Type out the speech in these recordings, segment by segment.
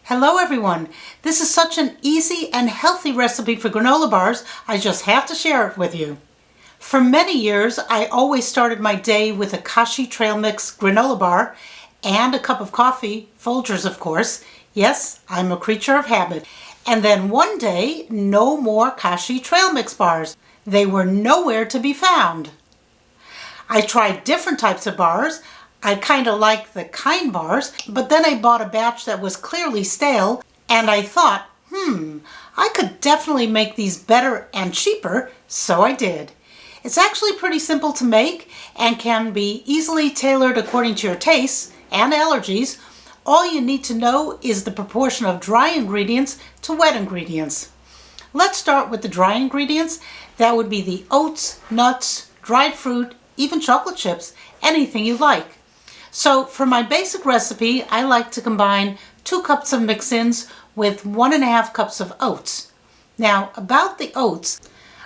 Hello everyone! This is such an easy and healthy recipe for granola bars, I just have to share it with you. For many years, I always started my day with a Kashi trail mix granola bar and a cup of coffee, Folgers of course. Yes, I'm a creature of habit. And then one day, no more Kashi trail mix bars. They were nowhere to be found. I tried different types of bars. I kind of like the kind bars, but then I bought a batch that was clearly stale, and I thought, I could definitely make these better and cheaper, so I did. It's actually pretty simple to make and can be easily tailored according to your tastes and allergies. All you need to know is the proportion of dry ingredients to wet ingredients. Let's start with the dry ingredients. That would be the oats, nuts, dried fruit, even chocolate chips, anything you like. So for my basic recipe, I like to combine 2 cups of mix-ins with 1.5 cups of oats. Now about the oats,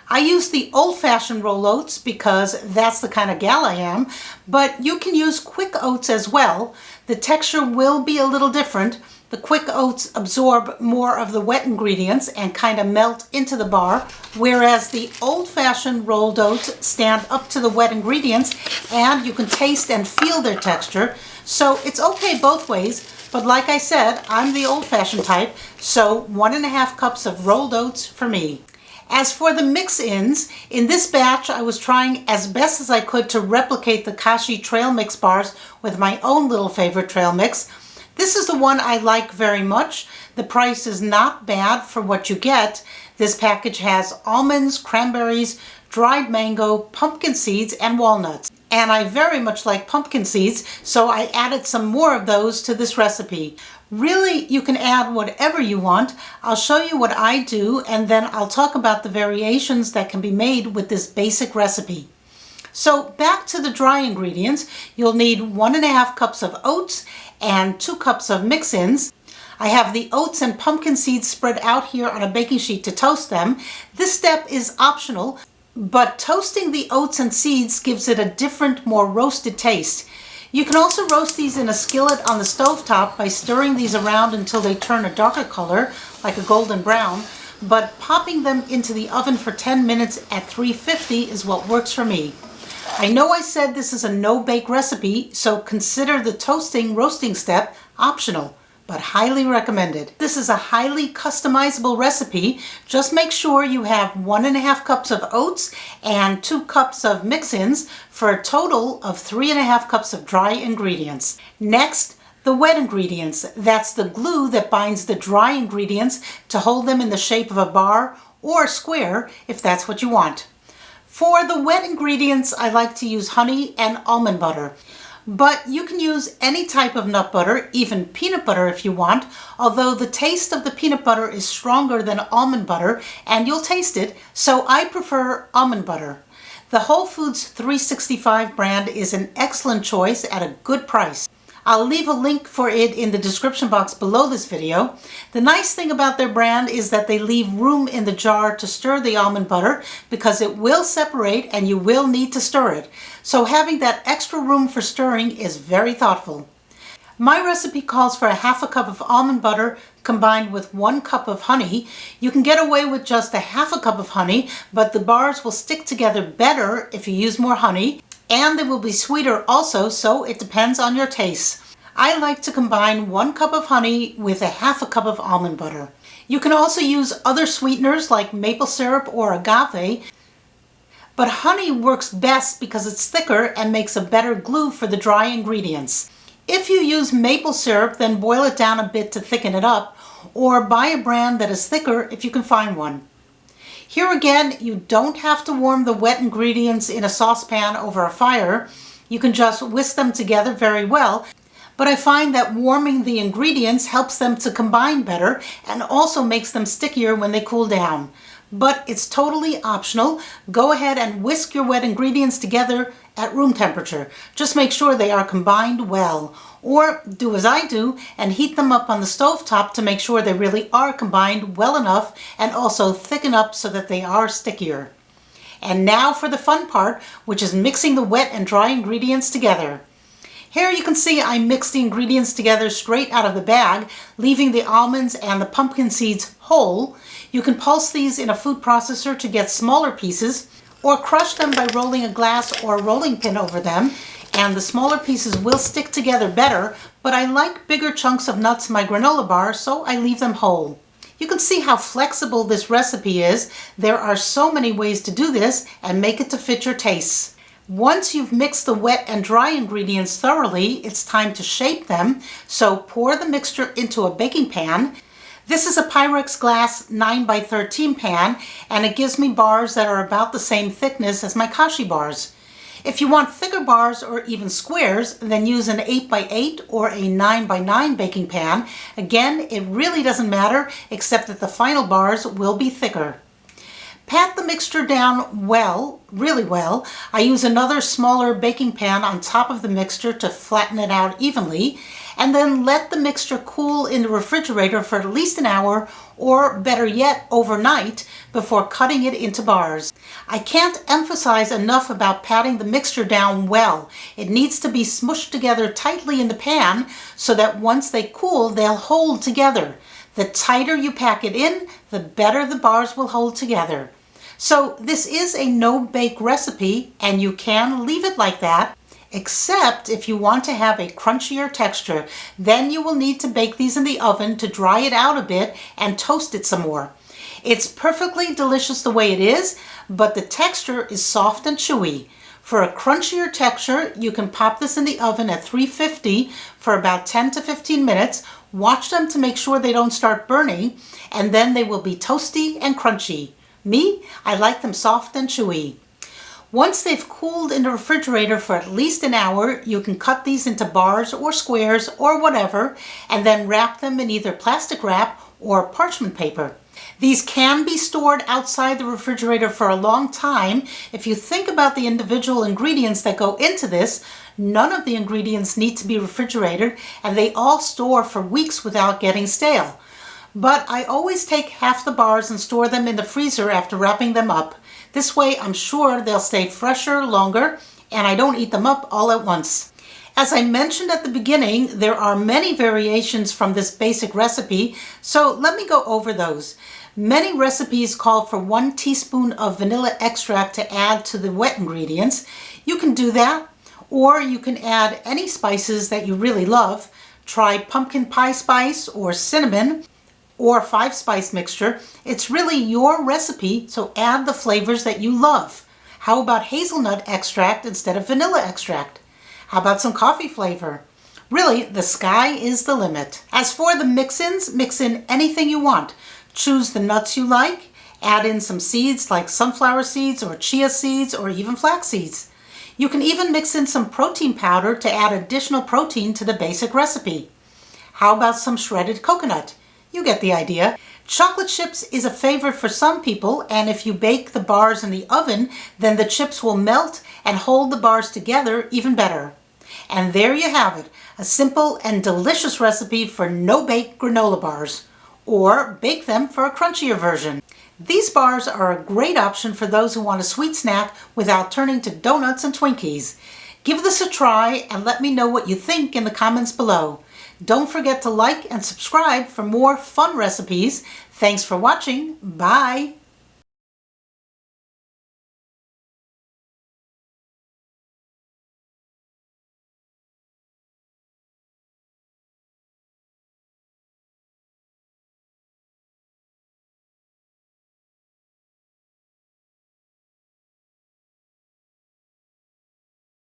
I use the old-fashioned roll oats because that's the kind of gal I am, but you can use quick oats as well. The texture will be a little different. The quick oats absorb more of the wet ingredients and kind of melt into the bar, whereas the old-fashioned rolled oats stand up to the wet ingredients and you can taste and feel their texture. So it's okay both ways, but like I said, I'm the old-fashioned type, so 1.5 cups of rolled oats for me. As for the mix-ins, in this batch I was trying as best as I could to replicate the Kashi trail mix bars with my own little favorite trail mix. This is the one I like very much. The price is not bad for what you get. This package has almonds, cranberries, dried mango, pumpkin seeds, and walnuts. And I very much like pumpkin seeds, so I added some more of those to this recipe. Really, you can add whatever you want. I'll show you what I do, and then I'll talk about the variations that can be made with this basic recipe. So back to the dry ingredients, you'll need 1.5 cups of oats and 2 cups of mix-ins. I have the oats and pumpkin seeds spread out here on a baking sheet to toast them. This step is optional, but toasting the oats and seeds gives it a different, more roasted taste. You can also roast these in a skillet on the stovetop by stirring these around until they turn a darker color, like a golden brown, but popping them into the oven for 10 minutes at 350 is what works for me. I know I said this is a no-bake recipe, so consider the roasting step optional, but highly recommended. This is a highly customizable recipe. Just make sure you have 1.5 cups of oats and 2 cups of mix-ins for a total of 3.5 cups of dry ingredients. Next, the wet ingredients. That's the glue that binds the dry ingredients to hold them in the shape of a bar or square if that's what you want. For the wet ingredients, I like to use honey and almond butter. But you can use any type of nut butter, even peanut butter if you want, although the taste of the peanut butter is stronger than almond butter, and you'll taste it, so I prefer almond butter. The Whole Foods 365 brand is an excellent choice at a good price. I'll leave a link for it in the description box below this video. The nice thing about their brand is that they leave room in the jar to stir the almond butter because it will separate and you will need to stir it. So having that extra room for stirring is very thoughtful. My recipe calls for 1/2 cup of almond butter combined with 1 cup of honey. You can get away with just 1/2 cup of honey, but the bars will stick together better if you use more honey. And they will be sweeter also, so it depends on your taste. I like to combine 1 cup of honey with 1/2 cup of almond butter. You can also use other sweeteners like maple syrup or agave, but honey works best because it's thicker and makes a better glue for the dry ingredients. If you use maple syrup, then boil it down a bit to thicken it up, or buy a brand that is thicker if you can find one. Here again, you don't have to warm the wet ingredients in a saucepan over a fire. You can just whisk them together very well, but I find that warming the ingredients helps them to combine better and also makes them stickier when they cool down. But it's totally optional. Go ahead and whisk your wet ingredients together at room temperature. Just make sure they are combined well. Or do as I do and heat them up on the stovetop to make sure they really are combined well enough and also thicken up so that they are stickier. And now for the fun part, which is mixing the wet and dry ingredients together. Here you can see I mixed the ingredients together straight out of the bag, leaving the almonds and the pumpkin seeds whole. You can pulse these in a food processor to get smaller pieces, or crush them by rolling a glass or a rolling pin over them, and the smaller pieces will stick together better, but I like bigger chunks of nuts in my granola bar, so I leave them whole. You can see how flexible this recipe is. There are so many ways to do this and make it to fit your tastes. Once you've mixed the wet and dry ingredients thoroughly, it's time to shape them, so pour the mixture into a baking pan. This is a Pyrex glass 9 by 13 pan, and it gives me bars that are about the same thickness as my Kashi bars. If you want thicker bars or even squares, then use an 8 by 8 or a 9 by 9 baking pan. Again, it really doesn't matter, except that the final bars will be thicker. Pat the mixture down well, really well. I use another smaller baking pan on top of the mixture to flatten it out evenly, and then let the mixture cool in the refrigerator for at least an hour, or better yet, overnight, before cutting it into bars. I can't emphasize enough about patting the mixture down well. It needs to be smushed together tightly in the pan so that once they cool, they'll hold together. The tighter you pack it in, the better the bars will hold together. So this is a no-bake recipe, and you can leave it like that, except if you want to have a crunchier texture. Then you will need to bake these in the oven to dry it out a bit and toast it some more. It's perfectly delicious the way it is, but the texture is soft and chewy. For a crunchier texture, you can pop this in the oven at 350 for about 10 to 15 minutes. Watch them to make sure they don't start burning, and then they will be toasty and crunchy. Me, I like them soft and chewy. Once they've cooled in the refrigerator for at least an hour, you can cut these into bars or squares or whatever, and then wrap them in either plastic wrap or parchment paper. These can be stored outside the refrigerator for a long time. If you think about the individual ingredients that go into this, none of the ingredients need to be refrigerated, and they all store for weeks without getting stale. But I always take half the bars and store them in the freezer after wrapping them up. This way I'm sure they'll stay fresher longer, and I don't eat them up all at once. As I mentioned at the beginning, there are many variations from this basic recipe, so let me go over those. Many recipes call for 1 teaspoon of vanilla extract to add to the wet ingredients. You can do that, or you can add any spices that you really love. Try pumpkin pie spice or cinnamon or 5-spice mixture. It's really your recipe, so add the flavors that you love. How about hazelnut extract instead of vanilla extract? How about some coffee flavor? Really, the sky is the limit. As for the mix-ins, mix in anything you want. Choose the nuts you like, add in some seeds like sunflower seeds or chia seeds or even flax seeds. You can even mix in some protein powder to add additional protein to the basic recipe. How about some shredded coconut? You get the idea. Chocolate chips is a favorite for some people, and if you bake the bars in the oven, then the chips will melt and hold the bars together even better. And there you have it, a simple and delicious recipe for no-bake granola bars. Or bake them for a crunchier version. These bars are a great option for those who want a sweet snack without turning to donuts and Twinkies. Give this a try and let me know what you think in the comments below. Don't forget to like and subscribe for more fun recipes. Thanks for watching. Bye.